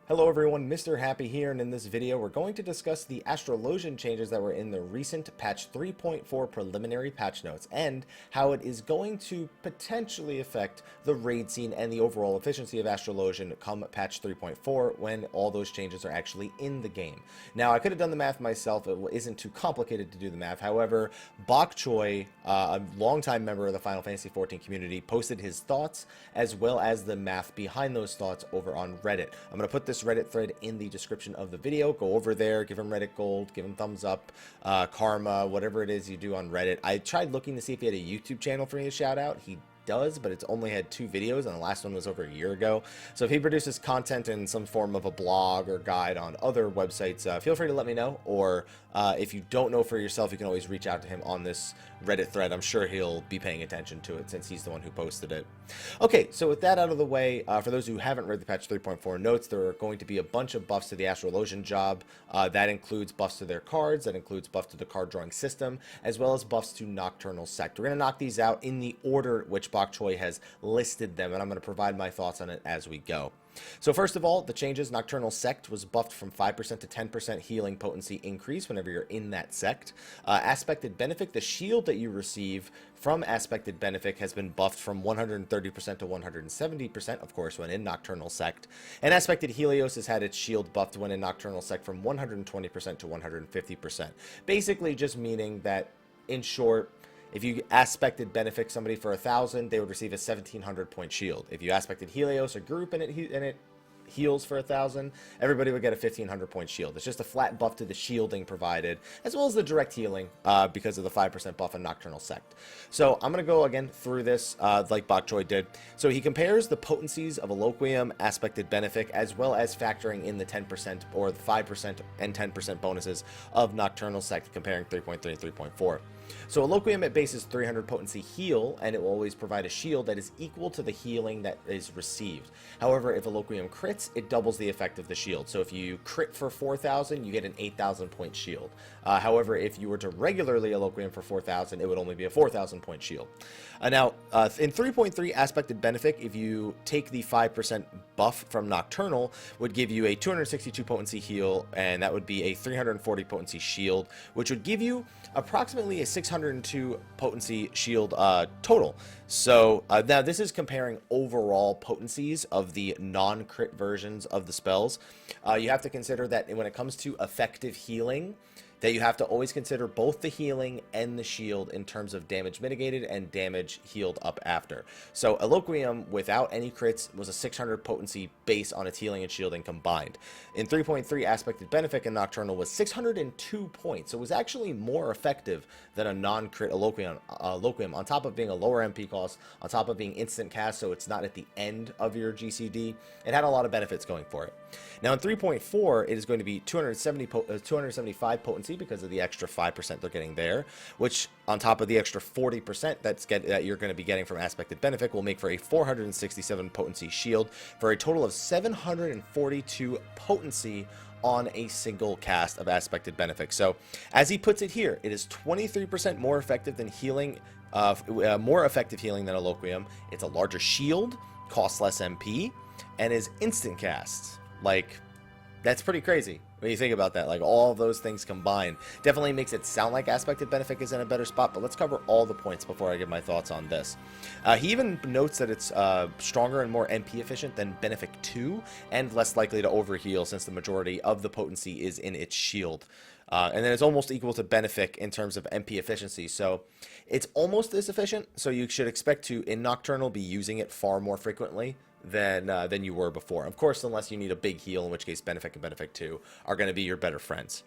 Hello everyone, Mr. Happy here, and in this video we're going to discuss the Astrologian changes that were in the recent patch 3.4 preliminary patch notes and how it is going to potentially affect the raid scene and the overall efficiency of Astrologian come patch 3.4 when all those changes are actually in the game. Now I could have done the math myself, it isn't too complicated to do the math. However, Bok Choy, a longtime member of the Final Fantasy XIV community, posted his thoughts as well as the math behind those thoughts over on Reddit. I'm going to put this Reddit thread in the description of the video. Go over there, give him Reddit gold, give him thumbs up, karma, whatever it is you do on Reddit. I tried looking to see if he had a YouTube channel for me to shout out. He does, but it's only had 2 videos, and the last one was over a year ago. So if he produces content in some form of a blog or guide on other websites, feel free to let me know, or if you don't know for yourself, you can always reach out to him on this Reddit thread. I'm sure he'll be paying attention to it since he's the one who posted it. Okay, so with that out of the way, for those who haven't read the patch 3.4 notes, there are going to be a bunch of buffs to the Astrologian job. That includes buffs to their cards, that includes buffs to the card drawing system, as well as buffs to Nocturnal Sect. We're going to knock these out in the order which Bok Choy has listed them, and I'm going to provide my thoughts on it as we go. So first of all, the changes: Nocturnal Sect was buffed from 5% to 10% healing potency increase whenever you're in that sect. Aspected Benefic, the shield that you receive from Aspected Benefic, has been buffed from 130% to 170%, of course, when in Nocturnal Sect. And Aspected Helios has had its shield buffed when in Nocturnal Sect from 120% to 150%. Basically just meaning that, in short, if you aspected Benefic somebody for 1,000, they would receive a 1,700 point shield. If you aspected Helios, a group, and it heals for 1,000, everybody would get a 1,500 point shield. It's just a flat buff to the shielding provided, as well as the direct healing because of the 5% buff in Nocturnal Sect. So I'm going to go again through this like Bok Choy did. So he compares the potencies of Eloquium, Aspected Benefic, as well as factoring in the 10% or the 5% and 10% bonuses of Nocturnal Sect, comparing 3.3 and 3.4. So Eloquium at base is 300 potency heal, and it will always provide a shield that is equal to the healing that is received. However, if Eloquium crits, it doubles the effect of the shield. So if you crit for 4,000, you get an 8,000 point shield. However, if you were to regularly Eloquium for 4,000, it would only be a 4,000 point shield. Now, in 3.3 Aspected Benefic, if you take the 5% buff from Nocturnal, would give you a 262 potency heal, and that would be a 340 potency shield, which would give you approximately a 602 potency shield total. So now this is comparing overall potencies of the non-crit versions of the spells. You have to consider that when it comes to effective healing, that you have to always consider both the healing and the shield in terms of damage mitigated and damage healed up after. So Eloquium without any crits was a 600 potency base on its healing and shielding combined. In 3.3, Aspected Benefic and Nocturnal was 602 points, so it was actually more effective than a non-crit Eloquium, on top of being a lower MP cost, on top of being instant cast, so it's not at the end of your GCD. It had a lot of benefits going for it. Now in 3.4, it is going to be 275 potency because of the extra 5% they're getting there, which on top of the extra 40% that you're going to be getting from Aspected Benefic will make for a 467 potency shield for a total of 742 potency on a single cast of Aspected Benefic. So as he puts it here, it is 23% more effective than healing, more effective healing than Eloquium. It's a larger shield, costs less MP, and is instant cast. Like, that's pretty crazy when you think about that. Like, all of those things combined definitely makes it sound like Aspected Benefic is in a better spot, but let's cover all the points before I give my thoughts on this. He even notes that it's stronger and more MP efficient than Benefic 2 and less likely to overheal since the majority of the potency is in its shield. And then it's almost equal to Benefic in terms of MP efficiency, so it's almost as efficient, so you should expect to, in Nocturnal, be using it far more frequently than you were before. Of course, unless you need a big heal, in which case Benefic and Benefic 2 are going to be your better friends.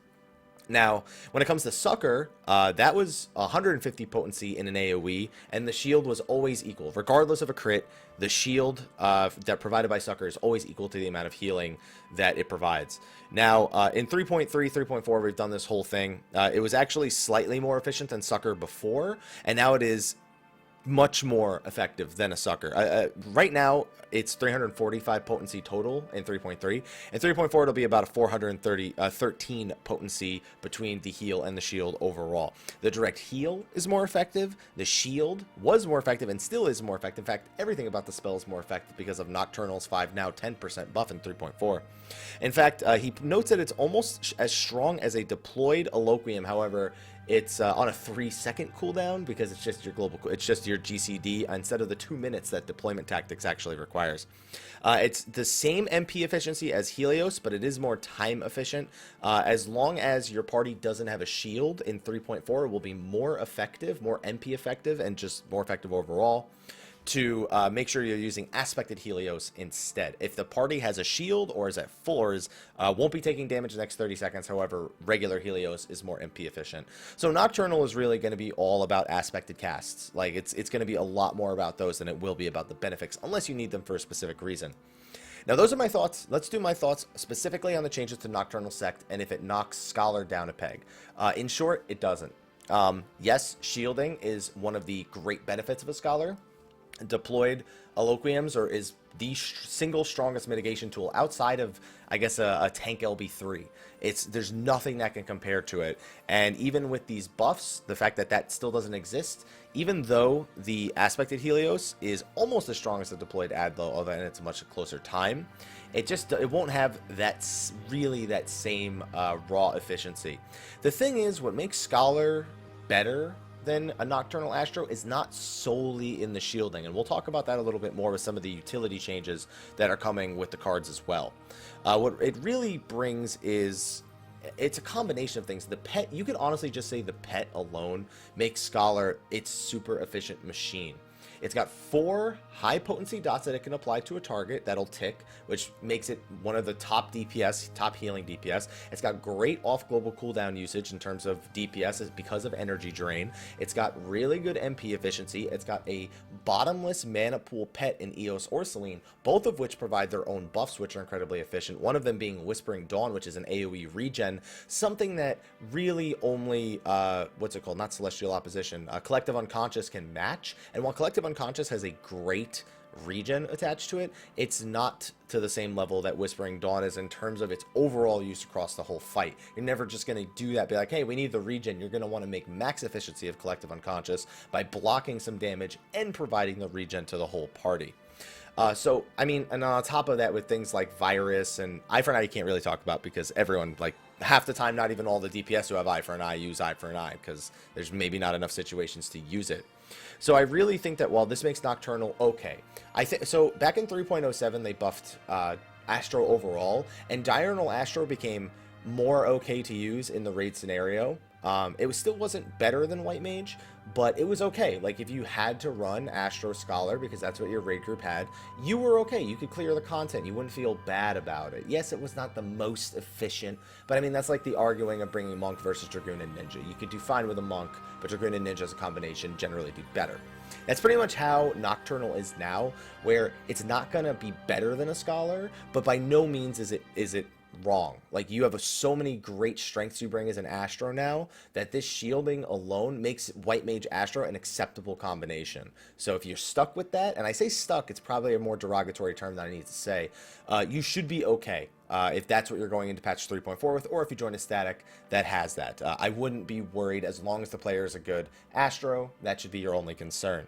Now, when it comes to Succor, that was 150 potency in an AoE, and the shield was always equal. Regardless of a crit, the shield that provided by Succor is always equal to the amount of healing that it provides. Now, in 3.3, 3.4, we've done this whole thing. It was actually slightly more efficient than Succor before, and now it is much more effective than a sucker. Right now, it's 345 potency total in 3.3. In 3.4, it'll be about a 413 potency between the heal and the shield overall. The direct heal is more effective. The shield was more effective and still is more effective. In fact, everything about the spell is more effective because of Nocturnal's 5, now 10% buff in 3.4. In fact, he notes that it's almost as strong as a deployed Eloquium. However, it's on a 3-second cooldown because it's just your GCD instead of the 2 minutes that deployment tactics actually requires. It's the same MP efficiency as Helios, but it is more time efficient. As long as your party doesn't have a shield in 3.4, it will be more effective, more MP effective, and just more effective overall. To make sure you're using Aspected Helios instead. If the party has a shield or is at fours, won't be taking damage the next 30 seconds. However, regular Helios is more MP efficient. So Nocturnal is really going to be all about Aspected casts. Like, it's going to be a lot more about those than it will be about the Benefics, unless you need them for a specific reason. Now, those are my thoughts. Let's do my thoughts specifically on the changes to Nocturnal Sect and if it knocks Scholar down a peg. In short, it doesn't. Yes, shielding is one of the great benefits of a Scholar. Deployed Eloquiums is the single strongest mitigation tool outside of, I guess, a tank LB3. There's nothing that can compare to it. And even with these buffs, the fact that that still doesn't exist, even though the Aspected Helios is almost as strong as the deployed Adlo, although it's a much closer time, it won't have that same raw efficiency. The thing is, what makes Scholar better than a Nocturnal Astro is not solely in the shielding, and we'll talk about that a little bit more with some of the utility changes that are coming with the cards as well. What it really brings is, it's a combination of things. The pet, you could honestly just say the pet alone makes Scholar its super efficient machine. It's got 4 high potency dots that it can apply to a target that'll tick, which makes it one of the top DPS, top healing DPS. It's got great off global cooldown usage in terms of DPS because of energy drain. It's got really good MP efficiency. It's got a bottomless mana pool pet in Eos or Selene, both of which provide their own buffs, which are incredibly efficient. One of them being Whispering Dawn, which is an AoE regen, something that really only, what's it called? Not Celestial Opposition. Collective Unconscious can match. And while Collective Unconscious has a great regen attached to it, it's not to the same level that Whispering Dawn is in terms of its overall use across the whole fight. You're never just going to do that, be like, hey, we need the regen. You're going to want to make max efficiency of Collective Unconscious by blocking some damage and providing the regen to the whole party. So, I mean, and on top of that, with things like Virus and Eye for an Eye, you can't really talk about because everyone, like, half the time, not even all the DPS who have Eye for an Eye use Eye for an Eye because there's maybe not enough situations to use it. So I really think that while this makes Nocturnal okay, so back in 3.07 they buffed Astro overall, and Diurnal Astro became more okay to use in the raid scenario. It still wasn't better than White Mage, but it was okay. Like, if you had to run Astro Scholar because that's what your raid group had, you were okay. You could clear the content. You wouldn't feel bad about it. Yes, it was not the most efficient, but I mean, that's like the arguing of bringing Monk versus Dragoon and Ninja. You could do fine with a Monk, but Dragoon and Ninja as a combination generally do better. That's pretty much how Nocturnal is now, where it's not going to be better than a Scholar, but by no means is it wrong. Like, you have so many great strengths you bring as an Astro now that this shielding alone makes White Mage Astro an acceptable combination. So if you're stuck with that, and I say stuck, it's probably a more derogatory term than I need to say, you should be okay if that's what you're going into patch 3.4 with, or if you join a static that has that. I wouldn't be worried as long as the player is a good Astro. That should be your only concern.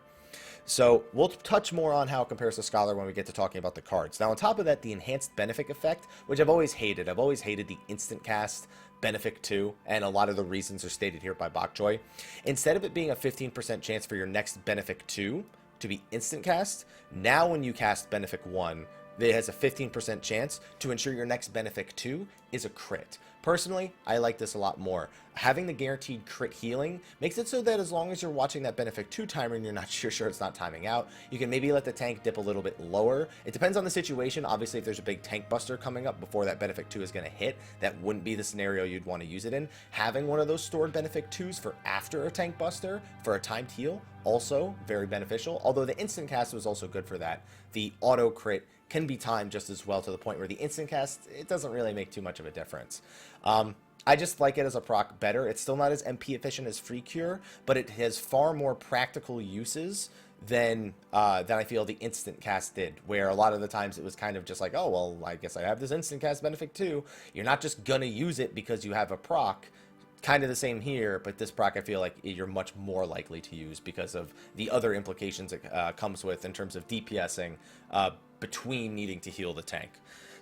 So we'll touch more on how it compares to Scholar when we get to talking about the cards. Now, on top of that, the enhanced Benefic effect, which I've always hated. I've always hated the instant cast Benefic 2, and a lot of the reasons are stated here by Bokjoy. Instead of it being a 15% chance for your next Benefic 2 to be instant cast, now when you cast Benefic 1, it has a 15% chance to ensure your next Benefic 2 is a crit. Personally, I like this a lot more. Having the guaranteed crit healing makes it so that as long as you're watching that Benefic 2 timer and you're not sure it's not timing out, you can maybe let the tank dip a little bit lower. It depends on the situation. Obviously, if there's a big tank buster coming up before that Benefic 2 is going to hit, that wouldn't be the scenario you'd want to use it in. Having one of those stored Benefic 2s for after a tank buster for a timed heal, also very beneficial. Although the instant cast was also good for that. The auto crit can be timed just as well, to the point where the instant cast, it doesn't really make too much of a difference. I just like it as a proc better. It's still not as MP efficient as Free Cure, but it has far more practical uses than I feel the instant cast did, where a lot of the times it was kind of just like, oh, well, I guess I have this instant cast benefit too. You're not just gonna use it because you have a proc. Kind of the same here, but this proc I feel like you're much more likely to use because of the other implications it comes with in terms of DPSing between needing to heal the tank.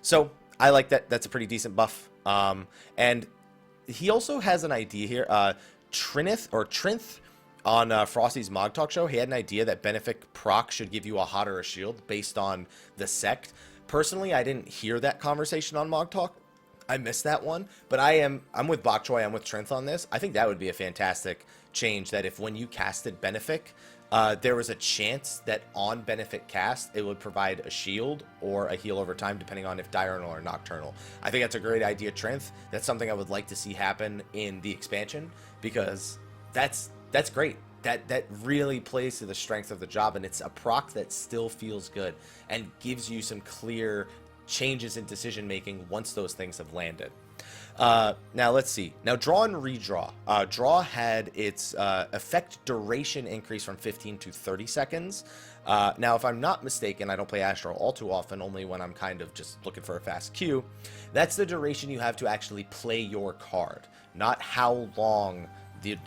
So I like that. That's a pretty decent buff. And he also has an idea here. Trinth on Frosty's Mog Talk show, he had an idea that Benefic proc should give you a hot or a shield based on the sect. Personally, I didn't hear that conversation on Mog Talk. I missed that one, but I'm with Bok Choy, I'm with Trinth on this. I think that would be a fantastic change, that if when you casted Benefic, there was a chance that on Benefic cast, it would provide a shield or a heal over time, depending on if diurnal or nocturnal. I think that's a great idea, Trinth. That's something I would like to see happen in the expansion, because that's great. That really plays to the strength of the job, and it's a proc that still feels good and gives you some clear changes in decision making once those things have landed. Now let's see. Now draw and redraw. Draw had its effect duration increase from 15 to 30 seconds. Now if I'm not mistaken, I don't play Astro all too often, only when I'm kind of just looking for a fast queue. That's the duration you have to actually play your card, not how long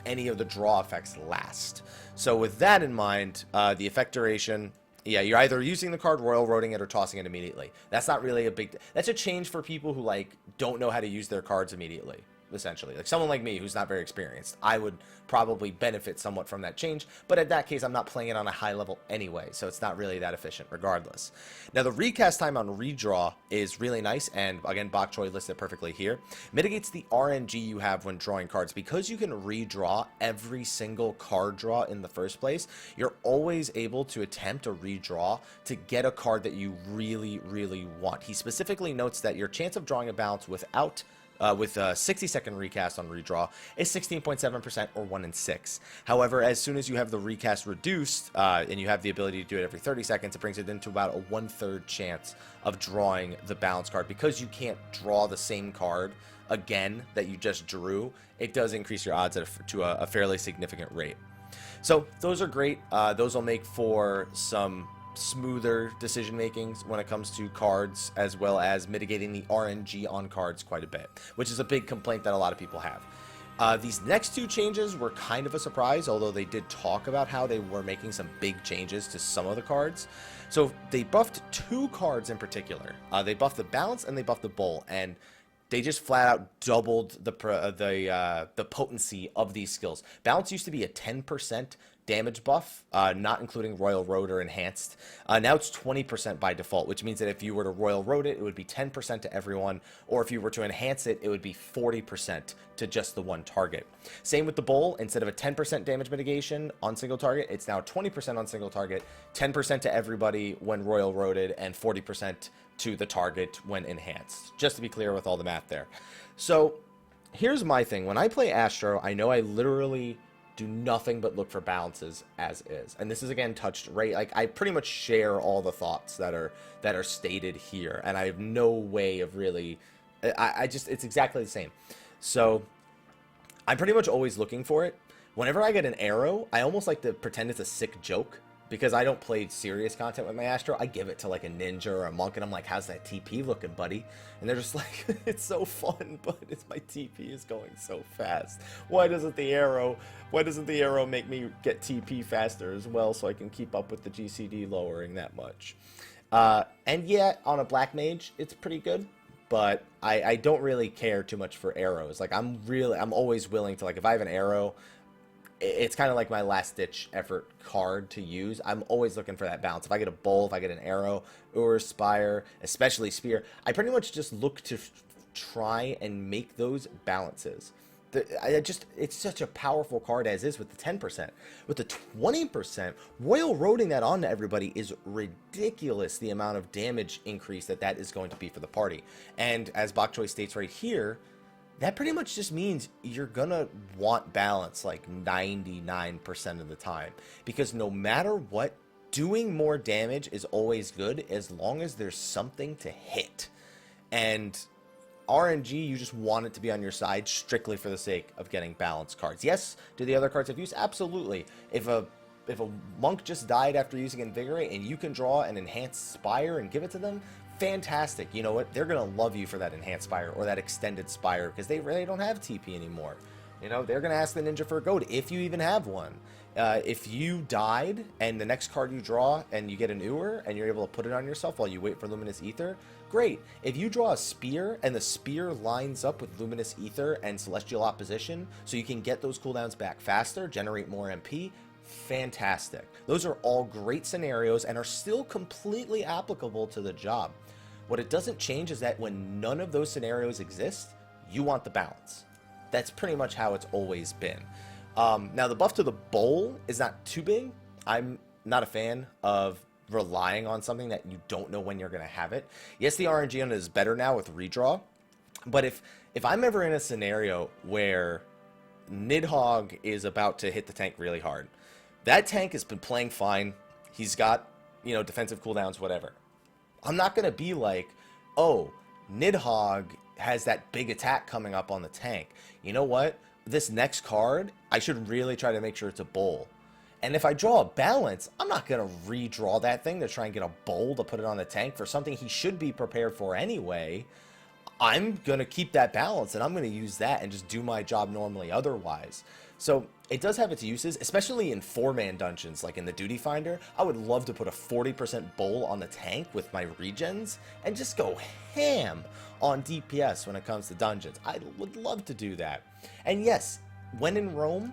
any of the draw effects last. So with that in mind, the effect duration, yeah, you're either using the card, royal roading it, or tossing it immediately. That's not really that's a change for people who, like, don't know how to use their cards immediately, essentially. Like someone like me who's not very experienced, I would probably benefit somewhat from that change, but in that case, I'm not playing it on a high level anyway, so it's not really that efficient regardless. Now, the recast time on redraw is really nice, and again, Bok Choy listed perfectly here. Mitigates the RNG you have when drawing cards. Because you can redraw every single card draw in the first place, you're always able to attempt a redraw to get a card that you really, really want. He specifically notes that your chance of drawing a bounce with a 60-second recast on redraw is 16.7% or 1 in 6. However, as soon as you have the recast reduced and you have the ability to do it every 30 seconds, it brings it into about a 1/3 chance of drawing the balance card. Because you can't draw the same card again that you just drew, it does increase your odds to a fairly significant rate. So those are great. Those will make for some smoother decision makings when it comes to cards, as well as mitigating the RNG on cards quite a bit, which is a big complaint that a lot of people have. These next two changes were kind of a surprise, although they did talk about how they were making some big changes to some of the cards. So they buffed two cards in particular. They buffed the balance and they buffed the bowl, and they just flat out doubled the potency of these skills. Balance used to be a 10% damage buff, not including Royal Road or Enhanced. Now it's 20% by default, which means that if you were to Royal Road it, it would be 10% to everyone, or if you were to enhance it, it would be 40% to just the one target. Same with the bowl. Instead of a 10% damage mitigation on single target, it's now 20% on single target, 10% to everybody when Royal Roaded, and 40% to the target when enhanced. Just to be clear with all the math there. So here's my thing. When I play Astro, I know I literally do nothing but look for balances as is, and this is again touched right, like I pretty much share all the thoughts that are stated here, and I have no way of really, I just, it's exactly the same. So I'm pretty much always looking for it. Whenever I get an arrow, I almost like to pretend it's a sick joke, because I don't play serious content with my Astro. I give it to like a ninja or a monk, and I'm like, how's that TP looking, buddy? And they're just like, it's so fun, but my TP is going so fast. Why doesn't the arrow make me get TP faster as well, so I can keep up with the GCD lowering that much? And yeah, on a black mage, it's pretty good, but I don't really care too much for arrows. Like I'm always willing to, like, if I have an arrow, it's kind of like my last ditch effort card to use. I'm always looking for that balance. If I get a bowl, if I get an arrow, or spire, especially spear, I pretty much just look to try and make those balances. It's such a powerful card as is with the 10%. With the 20%, Royal Roading that on to everybody is ridiculous, the amount of damage increase that is going to be for the party. And as Bok Choy states right here, that pretty much just means you're gonna want balance like 99% of the time, because no matter what, doing more damage is always good as long as there's something to hit. And RNG, you just want it to be on your side strictly for the sake of getting balanced cards. Yes, do the other cards have use? Absolutely. If a if a monk just died after using Invigorate and you can draw an Enhanced Spire and give it to them, fantastic. You know what? They're going to love you for that Enhanced Spire or that Extended Spire because they really don't have TP anymore. You know, they're going to ask the ninja for a goad if you even have one. If you died and the next card you draw and you get an Ewer and you're able to put it on yourself while you wait for Luminous Ether, great. If you draw a Spear and the Spear lines up with Luminous Ether and Celestial Opposition so you can get those cooldowns back faster, generate more MP, fantastic. Those are all great scenarios and are still completely applicable to the job. What it doesn't change is that when none of those scenarios exist, you want the balance. That's pretty much how it's always been. Now, the buff to the bowl is not too big. I'm not a fan of relying on something that you don't know when you're going to have it. Yes, the RNG on it is better now with redraw, but if I'm ever in a scenario where Nidhogg is about to hit the tank really hard, that tank has been playing fine. He's got, you know, defensive cooldowns, whatever. I'm not going to be like, oh, Nidhogg has that big attack coming up on the tank. You know what? This next card, I should really try to make sure it's a bowl. And if I draw a balance, I'm not going to redraw that thing to try and get a bowl to put it on the tank for something he should be prepared for anyway. I'm going to keep that balance, and I'm going to use that and just do my job normally otherwise. So it does have its uses, especially in 4-man dungeons, like in the Duty Finder. I would love to put a 40% bowl on the tank with my regens and just go ham on DPS when it comes to dungeons. I would love to do that. And yes, when in Rome,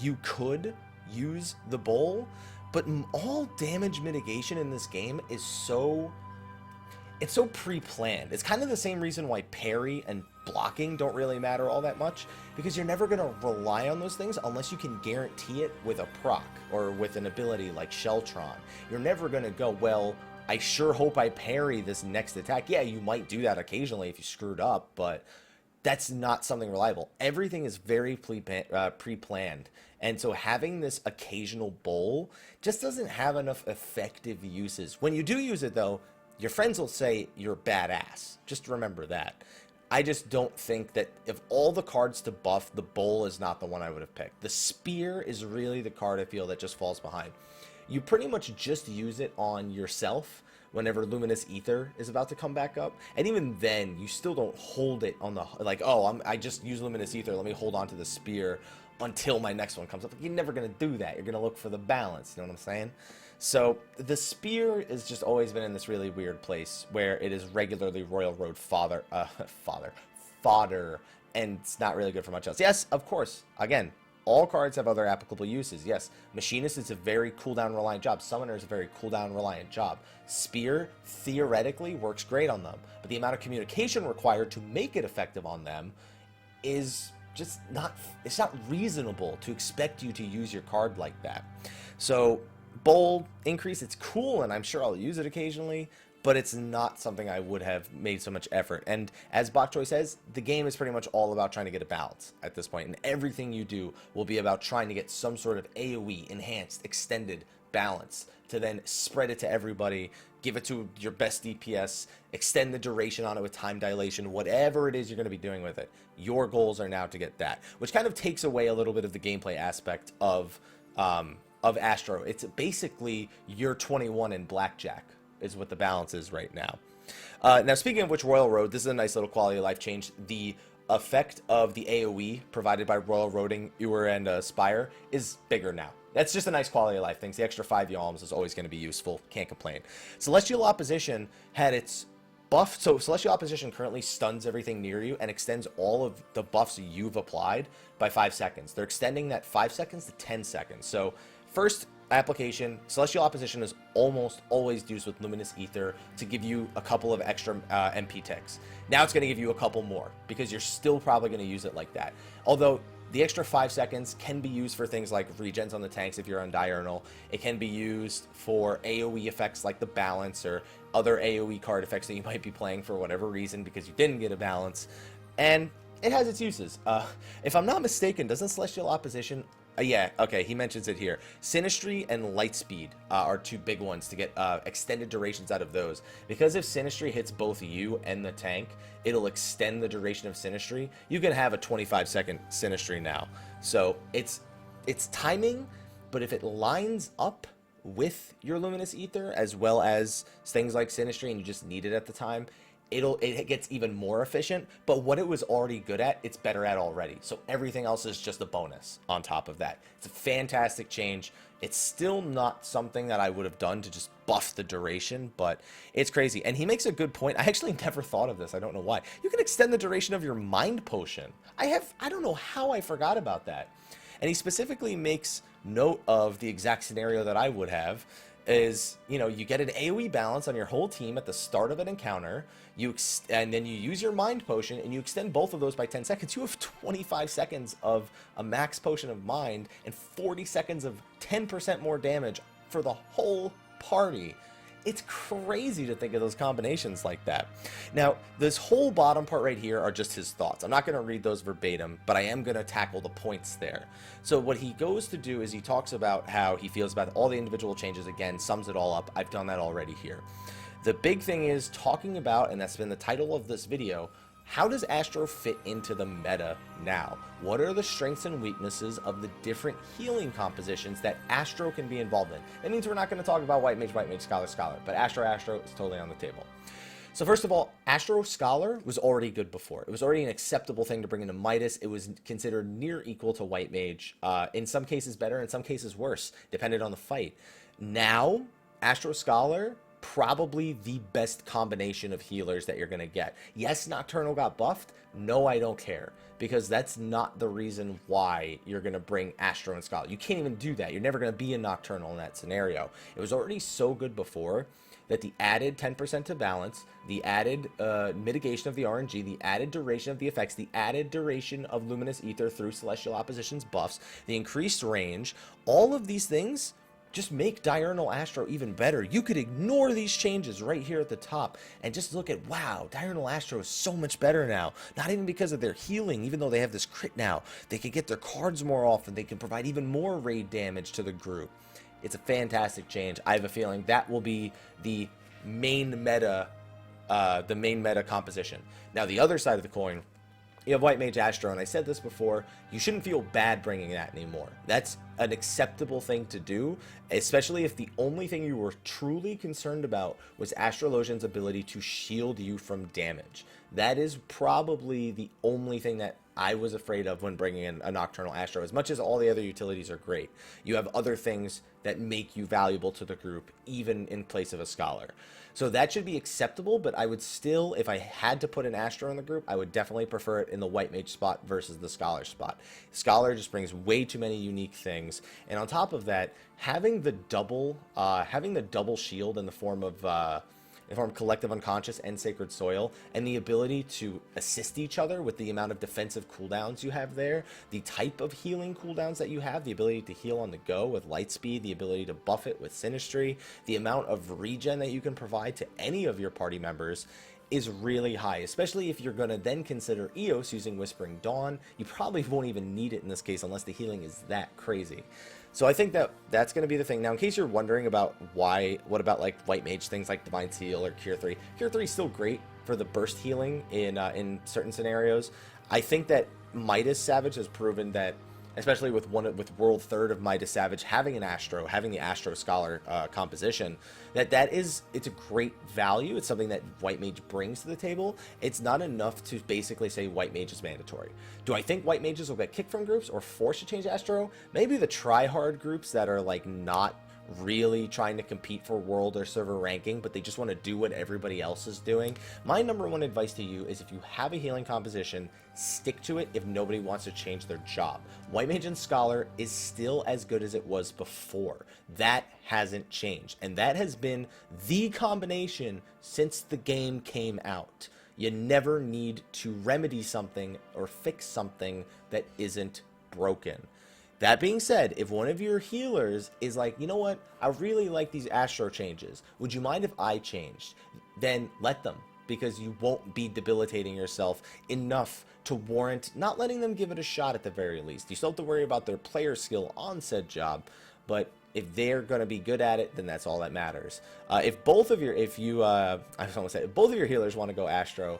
you could use the bowl, but all damage mitigation in this game is so pre-planned. It's kind of the same reason why parry and blocking don't really matter all that much, because you're never going to rely on those things unless you can guarantee it with a proc or with an ability like Sheltron. You're never going to go, well, I sure hope I parry this next attack. Yeah, you might do that occasionally if you screwed up, but that's not something reliable. Everything is very pre-planned. And so having this occasional bowl just doesn't have enough effective uses. When you do use it, though, your friends will say you're badass. Just remember that. I just don't think that if all the cards to buff, the bowl is not the one I would have picked. The Spear is really the card I feel that just falls behind. You pretty much just use it on yourself whenever Luminous Ether is about to come back up. And even then, you still don't hold it on the, like, oh, I just use Luminous Ether, let me hold on to the Spear until my next one comes up. You're never going to do that. You're going to look for the balance, you know what I'm saying? So the Spear has just always been in this really weird place where it is regularly Royal Road fodder, and it's not really good for much else. Yes, of course, again, all cards have other applicable uses. Yes, Machinist is a very cooldown reliant job. Summoner is a very cooldown reliant job. Spear theoretically works great on them, but the amount of communication required to make it effective on them is just not, it's not reasonable to expect you to use your card like that. So bowl increase, it's cool, and I'm sure I'll use it occasionally, but it's not something I would have made so much effort. And as Bokchoy says, the game is pretty much all about trying to get a balance at this point, and everything you do will be about trying to get some sort of AoE, enhanced, extended balance, to then spread it to everybody, give it to your best DPS, extend the duration on it with time dilation, whatever it is you're going to be doing with it. Your goals are now to get that, which kind of takes away a little bit of the gameplay aspect of Astro. It's basically your 21 in blackjack is what the balance is right now. Now, speaking of which, Royal Road, this is a nice little quality of life change. The effect of the AoE provided by Royal Roading, Ewer, and Spire is bigger now. That's just a nice quality of life thing. The extra 5 yalms is always going to be useful. Can't complain. Celestial Opposition had its buff. So Celestial Opposition currently stuns everything near you and extends all of the buffs you've applied by 5 seconds. They're extending that 5 seconds to 10 seconds. So first application, Celestial Opposition is almost always used with Luminous Ether to give you a couple of extra MP ticks. Now it's going to give you a couple more because you're still probably going to use it like that. Although the extra 5 seconds can be used for things like regens on the tanks if you're on Diurnal. It can be used for AoE effects like the balance or other AoE card effects that you might be playing for whatever reason because you didn't get a balance. And it has its uses. If I'm not mistaken, doesn't Celestial Opposition... yeah, okay, he mentions it here. Sinistry and Lightspeed are two big ones to get extended durations out of those. Because if Sinistry hits both you and the tank, it'll extend the duration of Sinistry. You can have a 25-second Sinistry now. So its timing but if it lines up with your Luminous Ether, as well as things like Sinistry, and you just need it at the time, it gets even more efficient. But what it was already good at, it's better at already. So everything else is just a bonus on top of that. It's a fantastic change. It's still not something that I would have done to just buff the duration, but it's crazy. And he makes a good point. I actually never thought of this. I don't know why. You can extend the duration of your Mind Potion. I don't know how I forgot about that. And he specifically makes note of the exact scenario that I would have is, you know, you get an AoE balance on your whole team at the start of an encounter, and then you use your Mind Potion, and you extend both of those by 10 seconds. You have 25 seconds of a max potion of Mind, and 40 seconds of 10% more damage for the whole party. It's crazy to think of those combinations like that. Now, this whole bottom part right here are just his thoughts. I'm not going to read those verbatim, but I am going to tackle the points there. So what he goes to do is he talks about how he feels about all the individual changes. Again, sums it all up. I've done that already here. The big thing is talking about, and that's been the title of this video, how does Astro fit into the meta now? What are the strengths and weaknesses of the different healing compositions that Astro can be involved in? That means we're not going to talk about White Mage, Scholar, Scholar, but Astro is totally on the table. So first of all, Astro Scholar was already good before. It was already an acceptable thing to bring into Midas. It was considered near equal to White Mage. In some cases better, in some cases worse, depending on the fight. Now, Astro Scholar, probably the best combination of healers that you're going to get. Yes, Nocturnal got buffed. No, I don't care, because that's not the reason why you're going to bring Astro and Scholar. You can't even do that. You're never going to be a Nocturnal in that scenario. It was already so good before that the added 10% to balance, the added mitigation of the RNG, the added duration of the effects, the added duration of Luminous Ether through Celestial Oppositions buffs, the increased range, all of these things just make Diurnal Astro even better. You could ignore these changes right here at the top and just look at, wow, Diurnal Astro is so much better now. Not even because of their healing, even though they have this crit now. They can get their cards more often. They can provide even more raid damage to the group. It's a fantastic change. I have a feeling that will be the main meta composition. Now, the other side of the coin, you have White Mage Astro, and I said this before, you shouldn't feel bad bringing that anymore. That's an acceptable thing to do, especially if the only thing you were truly concerned about was Astrolosian's ability to shield you from damage. That is probably the only thing that I was afraid of when bringing in a Nocturnal Astro. As much as all the other utilities are great, you have other things that make you valuable to the group, even in place of a Scholar. So that should be acceptable, but I would still, if I had to put an Astro in the group, I would definitely prefer it in the White Mage spot versus the Scholar spot. Scholar just brings way too many unique things, and on top of that, having the double shield in the form of Collective Unconscious and Sacred Soil, and the ability to assist each other with the amount of defensive cooldowns you have there, the type of healing cooldowns that you have, the ability to heal on the go with Lightspeed, the ability to buff it with Sinistry, the amount of regen that you can provide to any of your party members is really high, especially if you're going to then consider Eos using Whispering Dawn. You probably won't even need it in this case unless the healing is that crazy. So I think that that's going to be the thing. Now, in case you're wondering about what about like White Mage, things like Divine Seal or Cure 3. Cure 3 is still great for the burst healing in certain scenarios. I think that Midas Savage has proven that, especially with World Third of Midas Savage having the Astro Scholar composition, it's a great value. It's something that White Mage brings to the table. It's not enough to basically say White Mage is mandatory. Do I think White Mages will get kicked from groups or forced to change Astro? Maybe the try-hard groups that are like not really trying to compete for world or server ranking, but they just want to do what everybody else is doing. My number one advice to you is, if you have a healing composition, stick to it if nobody wants to change their job. White Mage and Scholar is still as good as it was before. That hasn't changed, and that has been the combination since the game came out. You never need to remedy something or fix something that isn't broken. That being said, if one of your healers is like, you know what, I really like these Astro changes, would you mind if I changed? Then let them, because you won't be debilitating yourself enough to warrant not letting them give it a shot at the very least. You still have to worry about their player skill on said job, but if they're going to be good at it, then that's all that matters. If both of your healers want to go Astro,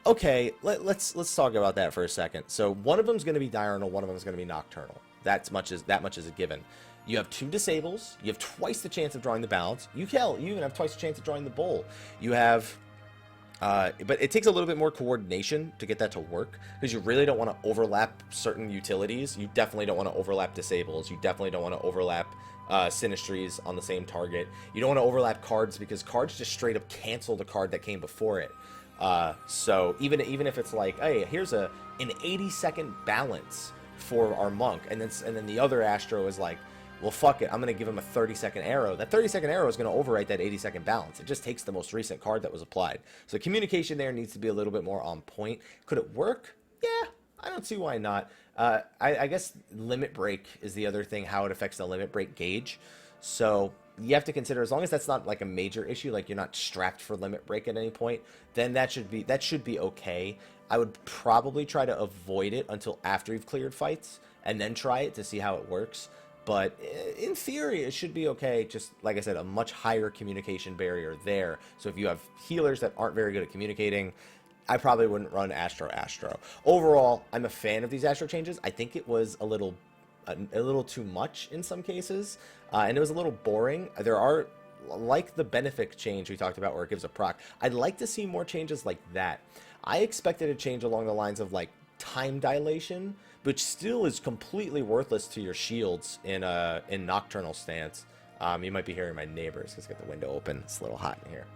okay, let's talk about that for a second. So one of them is going to be Diurnal, one of them is going to be Nocturnal. that much is a given. You have 2 disables. You have twice the chance of drawing the balance. You even have twice the chance of drawing the bowl. You have, but it takes a little bit more coordination to get that to work, because you really don't want to overlap certain utilities. You definitely don't want to overlap disables. You definitely don't want to overlap synastries on the same target. You don't want to overlap cards, because cards just straight up cancel the card that came before it. So even if it's like, hey, here's an 80-second balance for our monk, and then the other Astro is like, well, fuck it, I'm going to give him a 30-second arrow. That 30-second arrow is going to overwrite that 80-second balance. It just takes the most recent card that was applied. So communication there needs to be a little bit more on point. Could it work? Yeah, I don't see why not. I guess limit break is the other thing, how it affects the limit break gauge. So you have to consider, as long as that's not like a major issue, like you're not strapped for limit break at any point, then that should be okay. I would probably try to avoid it until after you've cleared fights, and then try it to see how it works. But in theory, it should be okay. Just like I said, a much higher communication barrier there. So if you have healers that aren't very good at communicating, I probably wouldn't run Astro. Overall, I'm a fan of these Astro changes. I think it was a little too much in some cases, and it was a little boring. There are, like the Benefic change we talked about where it gives a proc, I'd like to see more changes like that. I expected a change along the lines of like time dilation, which still is completely worthless to your shields in Nocturnal stance. You might be hearing my neighbors, because get the window open. It's a little hot in here.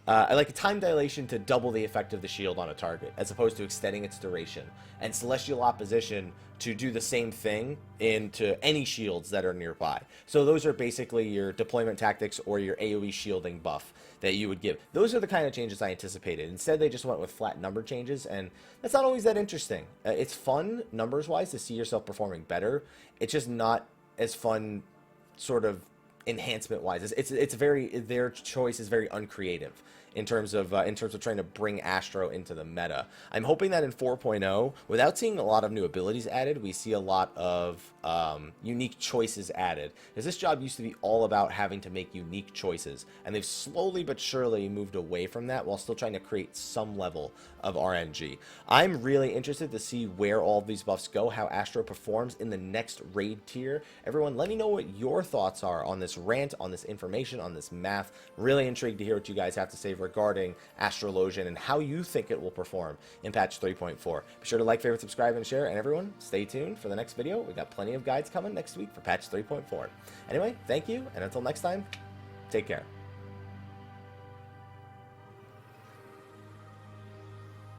I like a time dilation to double the effect of the shield on a target, as opposed to extending its duration, and Celestial Opposition to do the same thing into any shields that are nearby. So those are basically your deployment tactics or your AoE shielding buff that you would give. Those are the kind of changes I anticipated. Instead, they just went with flat number changes, and that's not always that interesting. It's fun, numbers-wise, to see yourself performing better. It's just not as fun, sort of, enhancement-wise. It's very, their choice is very uncreative in terms of trying to bring Astro into the meta. I'm hoping that in 4.0, without seeing a lot of new abilities added, we see a lot of unique choices added. Because this job used to be all about having to make unique choices, and they've slowly but surely moved away from that while still trying to create some level of RNG. I'm really interested to see where all of these buffs go, how Astro performs in the next raid tier. Everyone, let me know what your thoughts are on this rant, on this information, on this math. Really intrigued to hear what you guys have to say regarding Astrologian and how you think it will perform in patch 3.4. Be sure to like, favorite, subscribe, and share. And everyone, stay tuned for the next video. We got plenty of guides coming next week for patch 3.4. Anyway, thank you, and until next time, take care.